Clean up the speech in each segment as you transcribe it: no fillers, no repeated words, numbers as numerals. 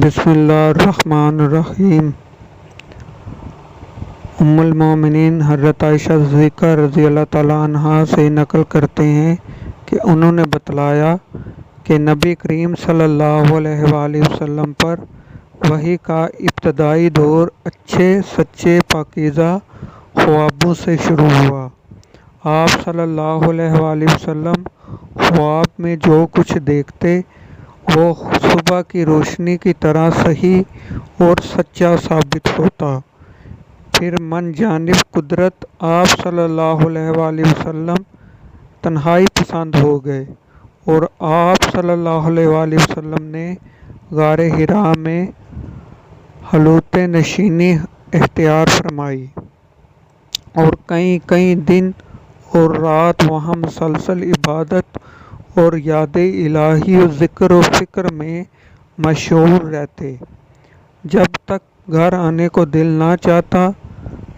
بسم اللہ الرحمن الرحیم۔ ام المومنین حضرت عائشہ صدیقہ رضی اللہ تعالیٰ عنہا سے نقل کرتے ہیں کہ انہوں نے بتلایا کہ نبی کریم صلی اللہ علیہ وآلہ وسلم پر وحی کا ابتدائی دور اچھے سچے پاکیزہ خوابوں سے شروع ہوا۔ آپ صلی اللہ علیہ وآلہ وسلم خواب میں جو کچھ دیکھتے وہ صبح کی روشنی کی طرح صحیح اور سچا ثابت ہوتا۔ پھر من جانب قدرت آپ صلی اللہ علیہ وآلہ وسلم تنہائی پسند ہو گئے اور آپ صلی اللہ علیہ وآلہ وسلم نے غار حرا میں حلوت نشینی اختیار فرمائی اور کئی دن اور رات وہاں مسلسل عبادت اور یاد الہی و ذکر و فکر میں مشغول رہتے۔ جب تک گھر آنے کو دل نہ چاہتا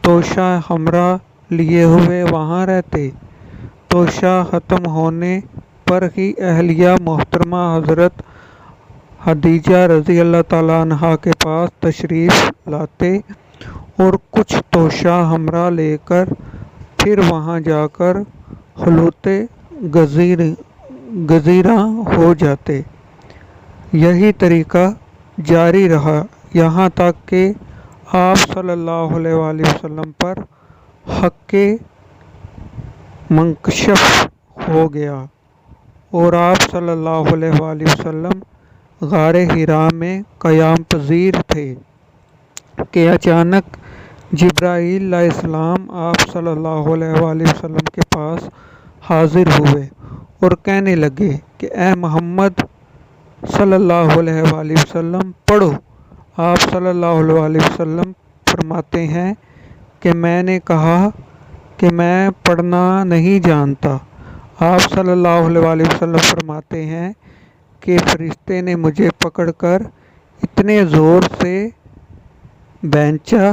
توشہ ہمراہ لیے ہوئے وہاں رہتے۔ توشہ ختم ہونے پر ہی اہلیہ محترمہ حضرت خدیجہ رضی اللہ تعالیٰ عنہا کے پاس تشریف لاتے اور کچھ توشہ ہمراہ لے کر پھر وہاں جا کر خلوت گزیرہ ہو جاتے۔ یہی طریقہ جاری رہا یہاں تک کہ آپ صلی اللہ علیہ وآلہ وسلم پر حق منکشف ہو گیا اور آپ صلی اللہ علیہ وآلہ وسلم غار حرا میں قیام پذیر تھے کہ اچانک جبرائیل علیہ السلام آپ صلی اللہ علیہ وآلہ وسلم کے پاس حاضر ہوئے اور کہنے لگے کہ اے محمد صلی اللہ علیہ وآلہ وسلم پڑھو۔ آپ صلی اللہ علیہ وآلہ وسلم فرماتے ہیں کہ میں نے کہا کہ میں پڑھنا نہیں جانتا۔ آپ صلی اللہ علیہ وآلہ وسلم فرماتے ہیں کہ فرشتے نے مجھے پکڑ کر اتنے زور سے بھینچا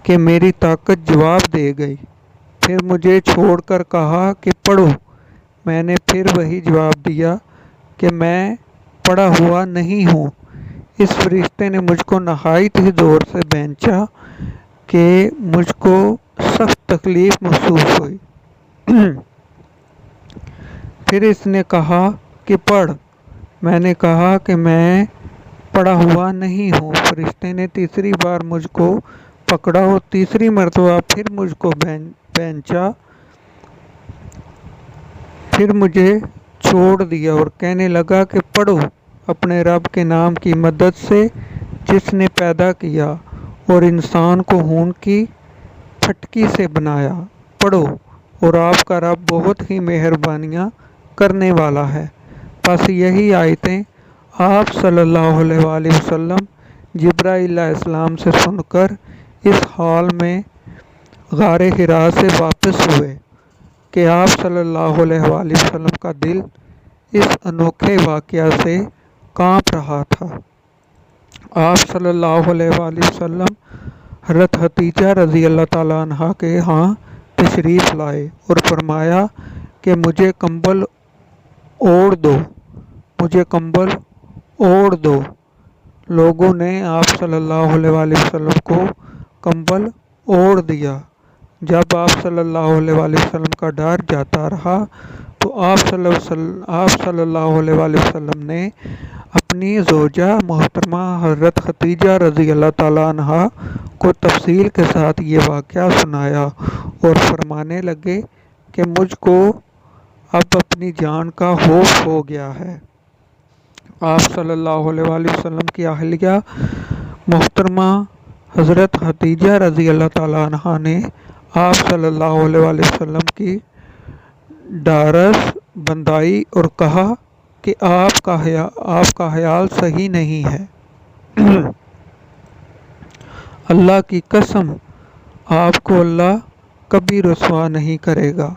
کہ میری طاقت جواب دے گئی۔ پھر مجھے چھوڑ کر کہا کہ پڑھو۔ میں نے پھر وہی جواب دیا کہ میں پڑھا ہوا نہیں ہوں۔ اس فرشتے نے مجھ کو نہایت ہی زور سے بھینچا کہ مجھ کو سخت تکلیف محسوس ہوئی۔ پھر اس نے کہا کہ پڑھ۔ میں نے کہا کہ میں پڑھا ہوا نہیں ہوں۔ فرشتے نے تیسری بار مجھ کو پکڑا اور تیسری مرتبہ پھر مجھ کو بھینچا، پھر مجھے چھوڑ دیا اور کہنے لگا کہ پڑھو اپنے رب کے نام کی مدد سے جس نے پیدا کیا اور انسان کو خون کی پھٹکی سے بنایا۔ پڑھو اور آپ کا رب بہت ہی مہربانیاں کرنے والا ہے۔ پس یہی آیتیں آپ صلی اللہ علیہ وآلہ وسلم جبرائیل علیہ السلام سے سن کر اس حال میں غار حرا سے واپس ہوئے کہ آپ صلی اللہ علیہ وآلہ وسلم کا دل اس انوکھے واقعہ سے کانپ رہا تھا۔ آپ صلی اللہ علیہ وآلہ وسلم حضرت خدیجہ رضی اللہ تعالیٰ عنہا کے ہاں تشریف لائے اور فرمایا کہ مجھے کمبل اوڑھ دو، مجھے کمبل اوڑھ دو۔ لوگوں نے آپ صلی اللہ علیہ وآلہ وسلم کو کمبل اوڑھ دیا۔ جب آپ صلی اللہ علیہ وآلہ وسلم کا ڈر جاتا رہا تو آپ صلی اللہ علیہ وآلہ وسلم نے اپنی زوجہ محترمہ حضرت خدیجہ رضی اللہ تعالیٰ عنہا کو تفصیل کے ساتھ یہ واقعہ سنایا اور فرمانے لگے کہ مجھ کو اب اپنی جان کا خوف ہو گیا ہے۔ آپ صلی اللہ علیہ وآلہ وسلم کی اہلیہ محترمہ حضرت خدیجہ رضی اللہ تعالیٰ عنہا نے آپ صلی اللہ علیہ وآلہ وسلم کی ڈھارس بندھائی اور کہا کہ آپ کا خیال صحیح نہیں ہے۔ اللہ کی قسم آپ کو اللہ کبھی رسوا نہیں کرے گا۔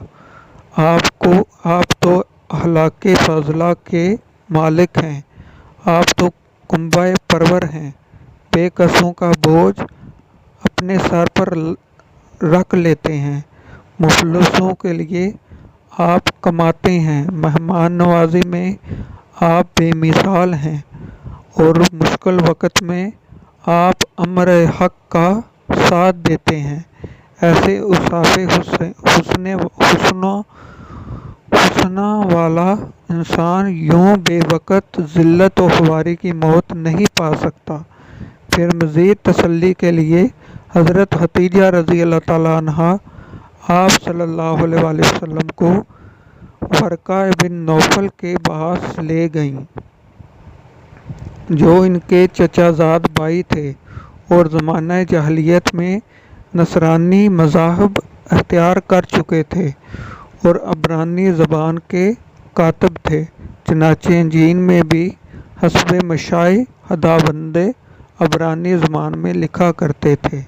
آپ تو اخلاق فاضلہ کے مالک ہیں، آپ تو کنبہ پرور ہیں۔ بے کسوں کا بوجھ اپنے سر پر رکھ لیتے ہیں، مفلسوں کے لیے آپ کماتے ہیں، مہمان نوازی میں آپ بے مثال ہیں اور مشکل وقت میں آپ امر حق کا ساتھ دیتے ہیں۔ ایسے اوصاف حسنہ والا انسان یوں بے وقت ذلت و خواری کی موت نہیں پا سکتا۔ پھر مزید تسلی کے لیے حضرت خدیجہ رضی اللہ تعالیٰ عنہا آپ صلی اللہ علیہ وآلہ وسلم کو ورقہ بن نوفل کے پاس لے گئیں، جو ان کے چچا زاد بھائی تھے اور زمانہ جاہلیت میں نصرانی مذہب اختیار کر چکے تھے اور عبرانی زبان کے کاتب تھے۔ چنانچہ انجیل میں بھی حسب مشاء خداوند عبرانی زبان میں لکھا کرتے تھے۔